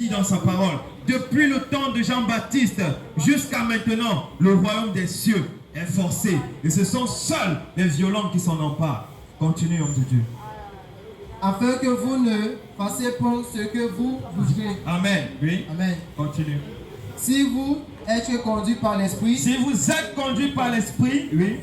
dit dans sa parole, depuis le temps de Jean-Baptiste jusqu'à maintenant, le royaume des cieux est forcé. Et ce sont seuls les violents qui s'en emparent. Continue, homme de Dieu. Afin que vous ne fassiez pas ce que vous voudrez. Amen. Oui. Amen. Continue. Si vous êtes conduit par l'Esprit, Si vous êtes conduit par l'Esprit, oui,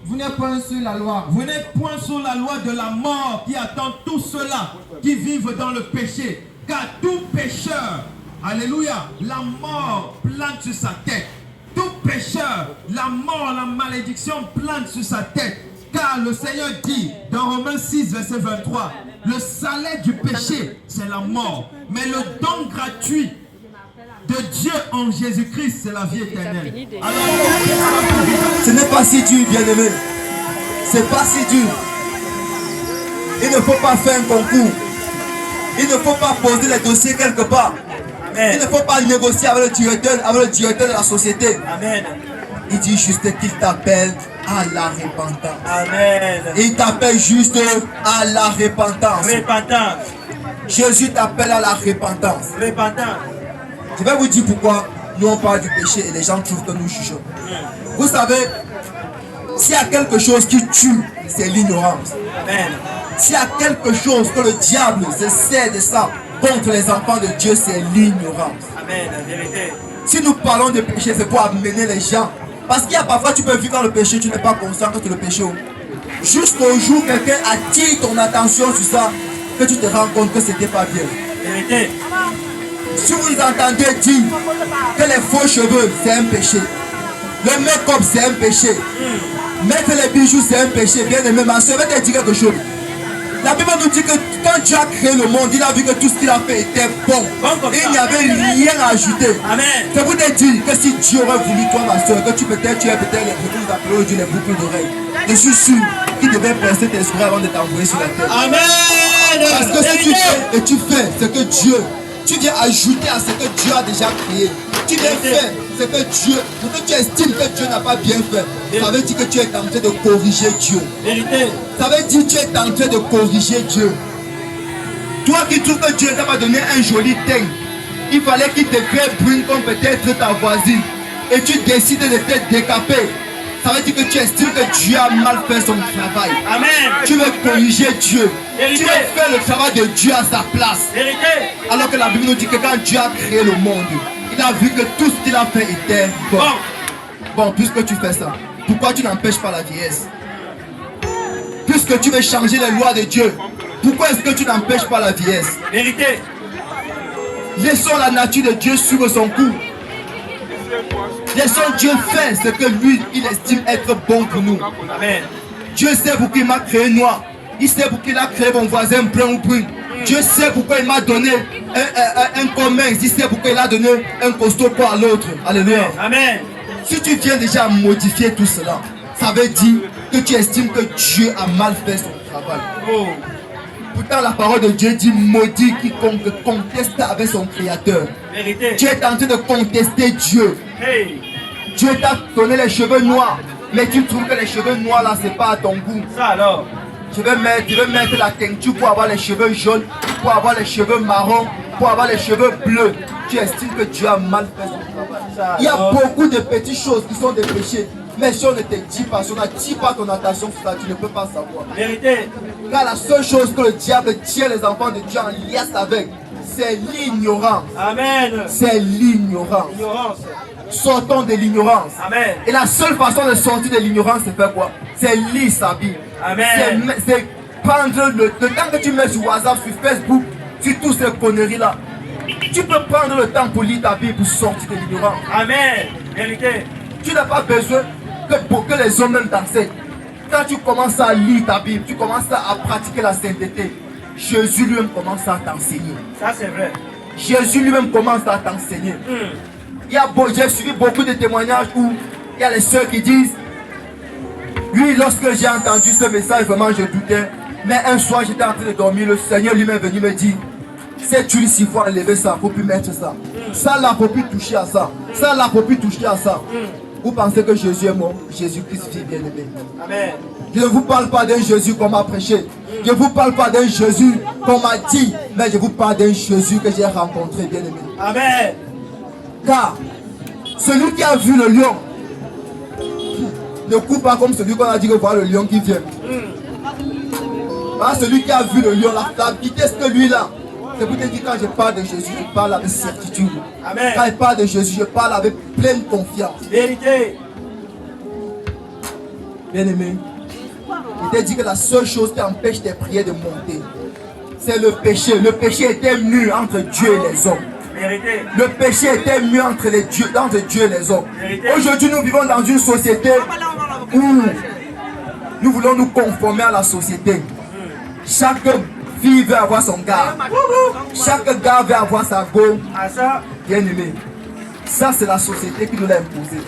vous n'êtes point sur la loi. vous n'êtes point sous la loi de la mort qui attend tous ceux-là qui vivent dans le péché. Car tout pécheur, alléluia, la mort plane sur sa tête. Tout pécheur, la mort, la malédiction plane sur sa tête. Car le Seigneur dit dans Romains 6, verset 23, le salaire du péché, c'est la mort. Mais le don gratuit de Dieu en Jésus-Christ, c'est la vie éternelle. Alors, ce n'est pas si dur, bien-aimé. C'est pas si dur. Il ne faut pas faire un concours. Il ne faut pas poser les dossiers quelque part. Amen. Il ne faut pas négocier avec le directeur de la société. Amen. Il dit juste qu'il t'appelle à la repentance. Amen. Il t'appelle juste à la repentance. Repentance. Jésus t'appelle à la repentance. Repentance. Je vais vous dire pourquoi nous on parle du péché et les gens trouvent que nous jugeons. Vous savez, s'il y a quelque chose qui tue, c'est l'ignorance. Amen. S'il y a quelque chose que le diable se sert de ça contre les enfants de Dieu, c'est l'ignorance. Amen, la vérité. Si nous parlons de péché, c'est pour amener les gens. Parce qu'il y a parfois, tu peux vivre dans le péché, tu n'es pas conscient que c'est le péché. Jusqu'au jour, quelqu'un attire ton attention sur ça, que tu te rends compte que c'était pas bien. Vérité. Si vous entendez dire que les faux cheveux, c'est un péché. Le make-up, c'est un péché. Mettre les bijoux, c'est un péché. Bien aimé, ma soeur, je vais te dire quelque chose. La Bible nous dit que quand Dieu a créé le monde, il a vu que tout ce qu'il a fait était bon. Et il n'y avait rien à ajouter. C'est pour te dire que si Dieu aurait voulu, toi, ma soeur, que tu es peut-être les boucles Dieu, les boucles d'oreilles. Je suis sûr qu'il devait percer tes oreilles avant de t'envoyer sur la terre. Amen. Parce que si tu fais et tu fais ce que Dieu, tu viens ajouter à ce que Dieu a déjà créé. Tu viens faire ce que tu estimes que Dieu n'a pas bien fait. Ça veut dire que tu es en train de corriger Dieu. Ça veut dire que tu es en train de corriger Dieu. Toi qui trouves que Dieu t'a pas donné un joli teint, il fallait qu'il te crée brune comme peut-être ta voisine. Et tu décides de te décaper. Ça veut dire que tu estimes que Dieu a mal fait son travail. Amen. Tu veux corriger Dieu. Vérité. Tu veux faire le travail de Dieu à sa place. Vérité. Alors que la Bible nous dit que quand Dieu a créé le monde, il a vu que tout ce qu'il a fait était bon. Bon, puisque tu fais ça, pourquoi tu n'empêches pas la vieillesse? Puisque tu veux changer les lois de Dieu, pourquoi est-ce que tu n'empêches pas la vieillesse? Vérité. Laissons la nature de Dieu suivre son cours. Laissons Dieu faire ce que lui, il estime être bon pour nous. Amen. Dieu sait pourquoi il m'a créé noir. Il sait pourquoi il a créé mon voisin brun ou brune. Dieu sait pourquoi il m'a donné un commun. Il sait pourquoi il a donné un costaud pour l'autre. Alléluia. Amen. Si tu viens déjà modifier tout cela, ça veut dire que tu estimes que Dieu a mal fait son travail. Oh. Pourtant, la parole de Dieu dit maudit quiconque conteste avec son créateur. Vérité. Tu es en train de contester Dieu. Hey. Dieu t'a donné les cheveux noirs, mais tu trouves que les cheveux noirs là, c'est pas à ton goût. Ça alors. Je vais mettre la teinture pour avoir les cheveux jaunes, pour avoir les cheveux marrons, pour avoir les cheveux bleus. Tu estimes que Dieu a mal fait son travail. Il y a beaucoup de petites choses qui sont des péchés. Mais si on ne te dit pas, si on n'attire pas ton attention sur ça, tu ne peux pas savoir. Vérité. Car la seule chose que le diable tient les enfants de Dieu en liesse avec, c'est l'ignorance. Amen. C'est l'ignorance. Sortons de l'ignorance. Amen. Et la seule façon de sortir de l'ignorance, c'est faire quoi? C'est lire sa Bible. Amen. C'est prendre le temps que tu mets sur WhatsApp, sur Facebook, sur toutes ces conneries-là. Tu peux prendre le temps pour lire ta Bible pour sortir de l'ignorance. Amen. Vérité. Tu n'as pas besoin pour que les hommes même t'enseignent. Quand tu commences à lire ta Bible, tu commences à pratiquer la sainteté, Jésus lui-même commence à t'enseigner. Ça c'est vrai. Jésus lui-même commence à t'enseigner. J'ai suivi beaucoup de témoignages où il y a les soeurs qui disent, oui, lorsque j'ai entendu ce message, vraiment je doutais. Mais un soir j'étais en train de dormir, le Seigneur lui-même est venu me dire, cette huile, s'il faut enlever ça, il ne faut plus mettre ça. Ça là, il ne faut plus toucher à ça. Ça là, il ne faut plus toucher à ça. Vous pensez que Jésus est mort? Jésus-Christ vit, bien aimé. Amen. Je ne vous parle pas d'un Jésus qu'on m'a prêché. Je ne vous parle pas d'un Jésus qu'on m'a dit. Mais je vous parle d'un Jésus que j'ai rencontré, bien aimé. Amen. Car celui qui a vu le lion ne court pas comme celui qu'on a dit que voilà le lion qui vient. Pas celui qui a vu le lion, la vitesse que lui là. C'est pour te dire, quand je parle de Jésus, je parle avec certitude. Amen. Quand je parle de Jésus, je parle avec pleine confiance. Vérité. Bien aimé, il t'a dit que la seule chose qui empêche tes prières de monter, c'est le péché. Le péché était mur entre Dieu et les hommes. Vérité. Le péché était mur entre Dieu et les hommes. Aujourd'hui, nous vivons dans une société où nous voulons nous conformer à la société. Chaque fille veut avoir son gars. Chaque gars veut avoir sa go. À ça. Bien aimé, ça c'est la société qui nous l'a imposé.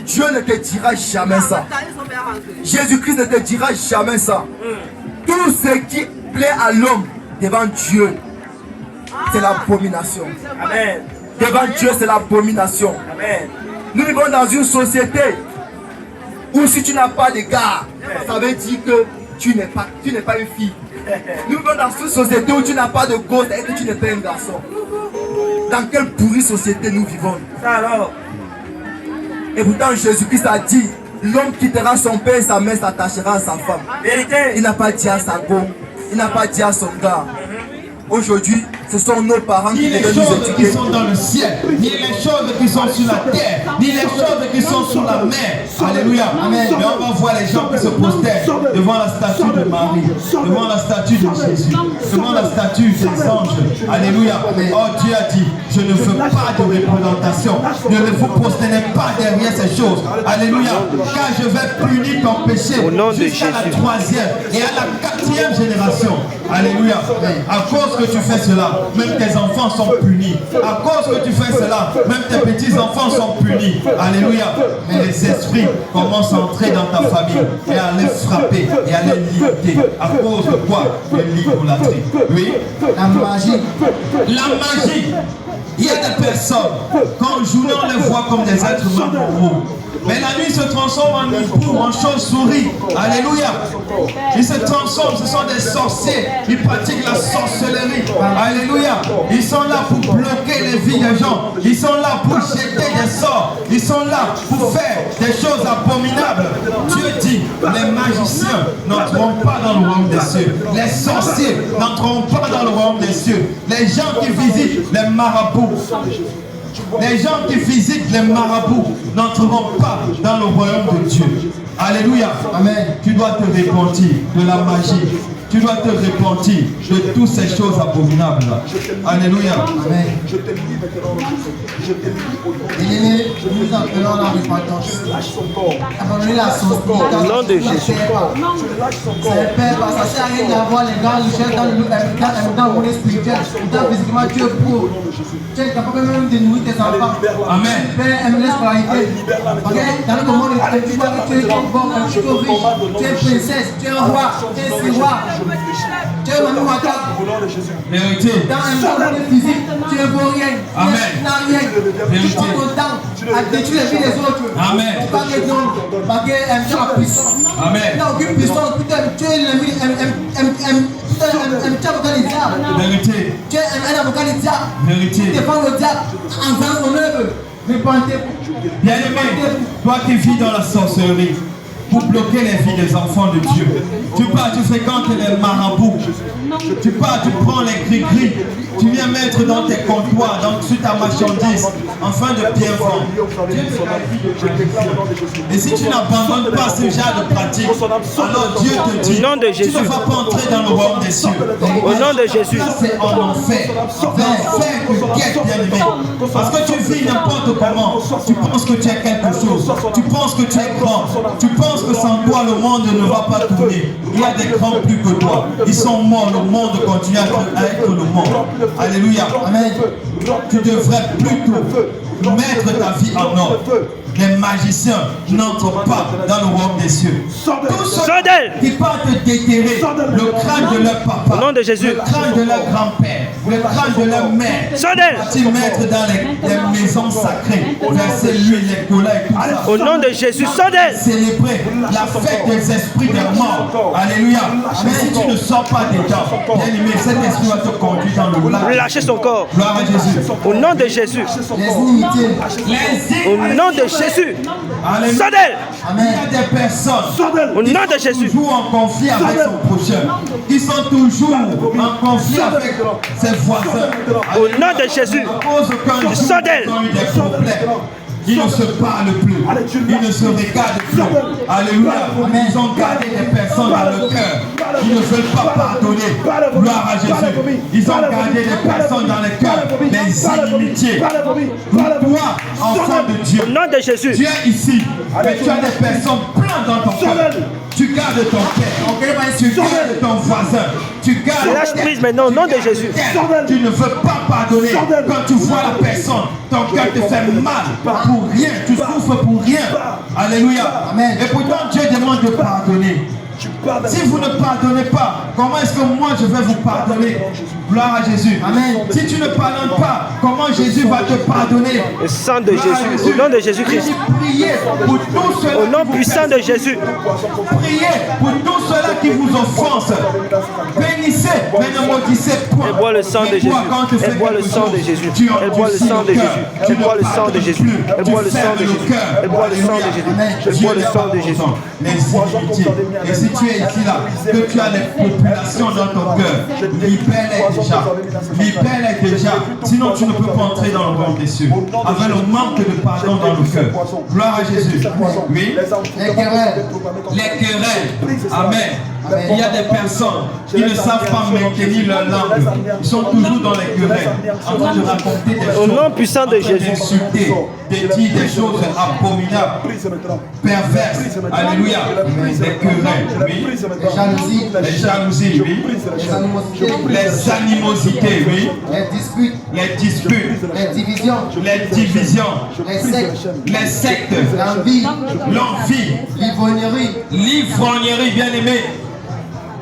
Dieu ne te dira jamais ça. Jésus-Christ ne te dira jamais ça. Tout ce qui plaît à l'homme devant Dieu, c'est l'abomination. Amen. Devant Dieu, c'est l'abomination. Amen. Nous vivons dans une société où si tu n'as pas de gars, ça veut dire que tu n'es pas une fille. Nous vivons dans une société où tu n'as pas de gosse et que tu n'es pas un garçon. Dans quelle pourrie société nous vivons? Ça alors. Et pourtant Jésus-Christ a dit, l'homme quittera son père et sa mère, s'attachera à sa femme. Vérité. Il n'a pas dit à sa go, il n'a pas dit à son gars. Aujourd'hui, ce sont nos parents Ni qui les devaient nous choses qui éduquer. sont dans le ciel, ni les choses qui sont sur la terre, ni les choses qui sont sur la mer. Alléluia. Amen. Mais on va voir les gens qui se prosternent devant la statue de Marie, devant la statue de Jésus, devant la statue des anges. Alléluia. Oh, Dieu a dit, je ne veux pas de représentation. Ne vous prosternez pas derrière ces choses. Alléluia. Car je vais punir ton péché jusqu'à la 3e et à la 4e génération. Alléluia. À cause que tu fais cela, même tes enfants sont punis. À cause que tu fais cela, même tes petits-enfants sont punis. Alléluia. Mais les esprits commencent à entrer dans ta famille et à les frapper et à les limiter. À cause de quoi? De l'idolâtrie. Oui. La magie. La magie. Il y a des personnes, quand journée on les voit comme des êtres humains normaux. Mais la nuit se transforme en hibou, en chauve-souris. Alléluia. Ils se transforment, ce sont des sorciers. Ils pratiquent la sorcellerie. Alléluia. Ils sont là pour bloquer les vies des gens. Ils sont là pour jeter des sorts. Ils sont là pour faire des choses abominables. Dieu dit, les magiciens n'entreront pas dans le royaume des cieux. Les sorciers n'entreront pas dans le royaume des cieux. Les gens qui visitent les marabouts, les gens qui visitent les marabouts n'entreront pas dans le royaume de Dieu. Alléluia. Amen. Tu dois te repentir de la magie. Tu dois te repentir de toutes ces choses abominables. Alléluia. Amen. Je te lis maintenant. Bien-aimés, nous appelons la repentance. Abandonner la société. Au nom de Jésus. C'est Père, parce que ça sert à rien d'avoir les gars richesses dans le monde spirituel. Dans physiquement, Dieu est pauvre. Tu es capable même de nourrir tes enfants. Amen. Père, aime la scolarité. Dans notre monde, tu vois que tu es bon, tu es riche, tu es princesse, tu es roi, tu es roi. Tu es Manu Ouattara. Vérité. Dans un monde physique, tu ne vaux rien. Amen. Tu n'as rien. Tu passes ton temps à détruire les vies des autres. Amen. Tu parles des dons, parce qu'elle aime la puissance. Amen. Il n'a aucune puissance. Putain, tu es l'ennemi, tu es avocat du diable. Vérité. Tu es un avocat du diable. Vérité. Tu défends le diable en faisant son œuvre. Repentez-vous. Bien-aimé, toi qui vis dans la sorcellerie, pour bloquer les vies des enfants de Dieu. Tu pars, tu fréquentes les marabouts. Tu pars, tu prends les gris-gris. Tu viens mettre dans tes comptoirs, sur ta marchandise, afin de bien vendre. Et si tu n'abandonnes pas ce genre de pratique, alors Dieu te dit, Au nom de tu Jésus. ne vas pas entrer dans le royaume des cieux. Au nom de Jésus. Ça, c'est en enfer. L'enfer que guette, bien-aimé. Parce que tu vis n'importe comment. Tu penses que tu es quelque chose. Tu penses que tu es grand. Tu penses que sans toi, le monde ne va pas tourner. Il y a des grands plus que toi. Ils sont morts. Le monde continue à être le monde. Alléluia. Amen. Tu devrais plutôt mettre ta vie en ordre. les magiciens n'entrent pas dans le royaume des cieux. Tous ceux Sors d'elle. qui partent déterrer le crâne de leur papa, Au nom de Jésus. le crâne de leur grand-père, le crâne de leur mère, Sors d'elle. tu mettre dans les maisons sacrées, verser l'huile, les colas et tout ça. Au nom de Jésus, sors d'elle. Célébrer la fête des esprits des morts. Alléluia. Mais si tu ne sors pas dedans, bien aimé, cet esprit va te conduire dans le lac. Lâchez son corps. Gloire à Jésus. Au nom de Jésus. Les inimitiés. Les Au nom de Jésus. Alléluia. Sors d'elle. Il y a des personnes Au nom de Jésus. toujours en conflit avec son prochain, qui sont toujours en conflit avec ses voisins. Au nom de Jésus. À cause qu'un jour, Sors d'elle. ils ont eu des problèmes. Ils ne se parlent plus. Ils ne se regardent plus. Alléluia. Ils ont gardé des personnes dans le cœur. Ils ne veulent pas pardonner. Gloire à Jésus. Ils ont gardé des personnes dans le cœur. Les inimitiés. Toi, enfant de Dieu, Au nom de Jésus. tu es ici. Mais tu as des personnes pleines dans ton cœur. Tu gardes ton père. Tu gardes ton voisin. Tu gardes. Lâche prise maintenant au nom de Jésus. Tu ne veux pas pardonner. Quand tu vois la personne, ton cœur te fait mal pour rien. Tu souffres pour rien. Alléluia. Amen. Et pourtant Dieu demande de pardonner. Si vous ne pardonnez pas, comment est-ce que moi je vais vous pardonner? Gloire à Jésus. Amen. Si tu ne pardonnes pas, comment Jésus va te pardonner? Le sang de Jésus. Au nom de Jésus-Christ. Priez pour tous ceux-là Au nom qui vous puissant de Jésus. Priez pour tous ceux-là qui vous offensent. Bénissez, mais ne maudissez point. Elle boit le sang de Mais toi, Jésus. quand tu fais Elle boit le quelque sang chose, de Jésus. tu Elle boit le endurcis sang de cœur. Jésus. Tu Elle ne boit le sang de pardonnes Jésus. plus. Elle Tu boit le sang fermes de le Jésus. cœur. Elle boit le sang de Alléluia. Jésus. Amen. Elle Dieu boit le n'est sang pas de Jésus. content. Les inimitiés. Et si tu es ici là, que tu as les populations dans ton cœur, libère-les déjà. Libère-les déjà. Sinon tu ne peux pas entrer dans le royaume des cieux. Avec le manque de pardon dans le cœur. Gloire à Jésus. Oui. Les querelles. Les querelles. Amen. Il y a des personnes qui ne savent pas maintenir leur langue. Ils sont toujours dans les querelles, en train de raconter des Au choses, nom puissant de en train Jésus. d'insulter, de dire des choses abominables, perverses. Alléluia. Les querelles, oui. Les jalousies. Les jalousies, oui. Les animosités. Les animosités, oui. Les disputes. Les disputes, Les divisions. les divisions, Les sectes. les sectes, L'envie. l'envie, L'ivrognerie. l'ivrognerie, bien aimé.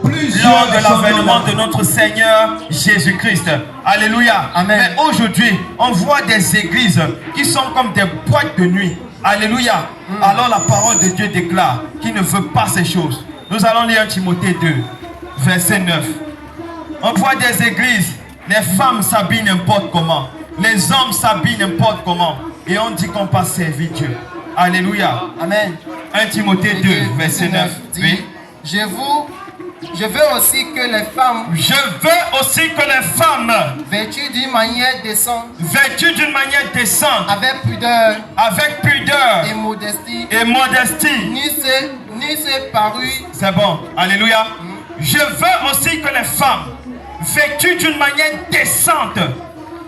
Lors de l'avènement de notre Seigneur Jésus-Christ. Alléluia. Amen. Mais aujourd'hui, on voit des églises qui sont comme des boîtes de nuit. Alléluia. Alors la parole de Dieu déclare qu'il ne veut pas ces choses. Nous allons lire Timothée 2, verset 9. On voit des églises, les femmes s'habillent n'importe comment. Les hommes s'habillent n'importe comment. Et on dit qu'on passe servir Dieu. Alléluia. Amen. 1 Timothée 2, verset 9. Oui. Je veux aussi que les femmes, Je veux aussi que les femmes, vêtues d'une manière décente, vêtues d'une manière décente, avec pudeur avec pudeur et modestie, et modestie. ni se parut. C'est bon. Alléluia. Je veux aussi que les femmes, vêtues d'une manière décente,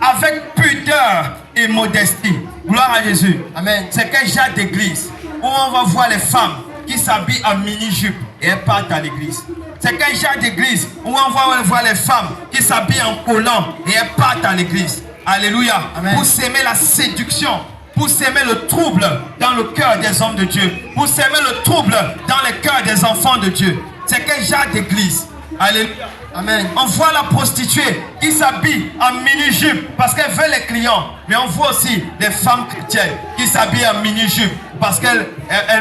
avec pudeur et modestie. Gloire à Jésus. Amen. C'est quel genre d'église où on va voir les femmes qui s'habillent en mini-jupe et elles partent à l'église? C'est quel genre d'église où on va voir les femmes qui s'habillent en collant et elles partent à l'église? Alléluia. Amen. Pour s'aimer la séduction, pour s'aimer le trouble dans le cœur des hommes de Dieu, pour s'aimer le trouble dans le cœur des enfants de Dieu. C'est quel genre d'église? Alléluia. Amen. On voit la prostituée qui s'habille en mini-jupe parce qu'elle veut les clients. Mais on voit aussi les femmes chrétiennes qui s'habillent en mini-jupe parce qu'elles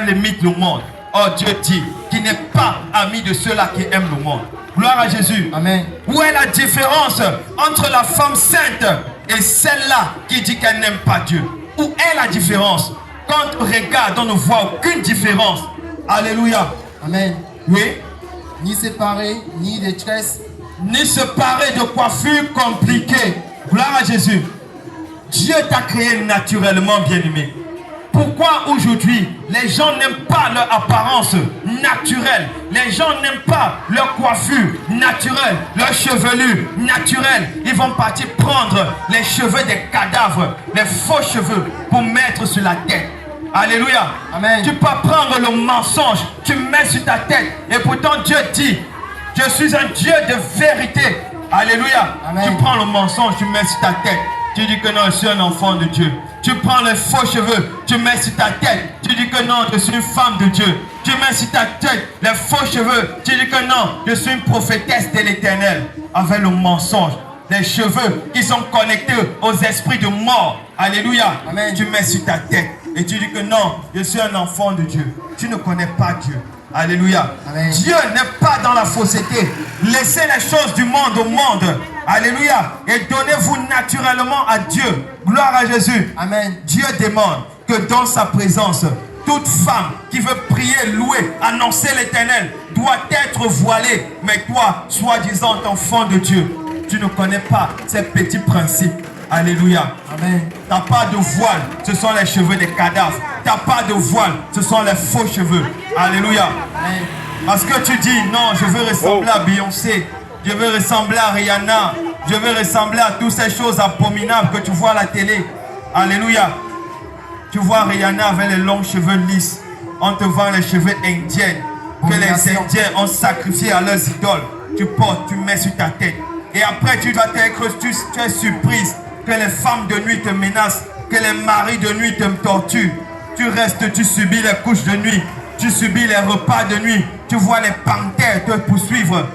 imitent le monde. Oh, Dieu dit qu'il n'est pas ami de ceux-là qui aiment le monde. Gloire à Jésus. Amen. Où est la différence entre la femme sainte et celle-là qui dit qu'elle n'aime pas Dieu? Où est la différence? Quand on regarde, on ne voit aucune différence. Alléluia. Amen. Oui. Ni séparés, ni de tresses, Ni se parer de coiffure compliquée. Gloire à Jésus. Dieu t'a créé naturellement, bien-aimé. Pourquoi aujourd'hui les gens n'aiment pas leur apparence naturelle? Les gens n'aiment pas leur coiffure naturelle, leur chevelure naturelle. Ils vont partir prendre les cheveux des cadavres, les faux cheveux pour mettre sur la tête. Alléluia. Amen. Tu peux prendre le mensonge, tu mets sur ta tête. Et pourtant Dieu dit, je suis un Dieu de vérité. Alléluia. Amen. Tu prends le mensonge, tu mets sur ta tête. tu dis que non, je suis un enfant de Dieu. Tu prends les faux cheveux, tu mets sur ta tête, tu dis que non, je suis une femme de Dieu. Tu mets sur ta tête les faux cheveux, tu dis que non, je suis une prophétesse de l'Éternel. Avec le mensonge, les cheveux qui sont connectés aux esprits de mort. Alléluia. Amen. Tu mets sur ta tête et tu dis que non, je suis un enfant de Dieu. Tu ne connais pas Dieu. Alléluia. Amen. Dieu n'est pas dans la fausseté. Laissez les choses du monde au monde. Alléluia. Et donnez-vous naturellement à Dieu. Gloire à Jésus. Amen. Dieu demande que dans sa présence, toute femme qui veut prier, louer, annoncer l'Éternel doit être voilée. Mais toi, soi-disant enfant de Dieu, tu ne connais pas ces petits principes. Alléluia. Amen. Tu n'as pas de voile, ce sont les cheveux des cadavres. Tu n'as pas de voile, ce sont les faux cheveux. Alléluia. Amen. Parce que tu dis, non, je veux ressembler à Beyoncé, je veux ressembler à Rihanna, je veux ressembler à toutes ces choses abominables que tu vois à la télé. Alléluia. Tu vois Rihanna avec les longs cheveux lisses. On te vend les cheveux indiens que les Indiens ont sacrifiés à leurs idoles. Tu portes, tu mets sur ta tête. Et après, tu es surprise que les femmes de nuit te menacent, que les maris de nuit te torturent. Tu restes, tu subis les couches de nuit, tu subis les repas de nuit. Tu vois les panthères te poursuivre.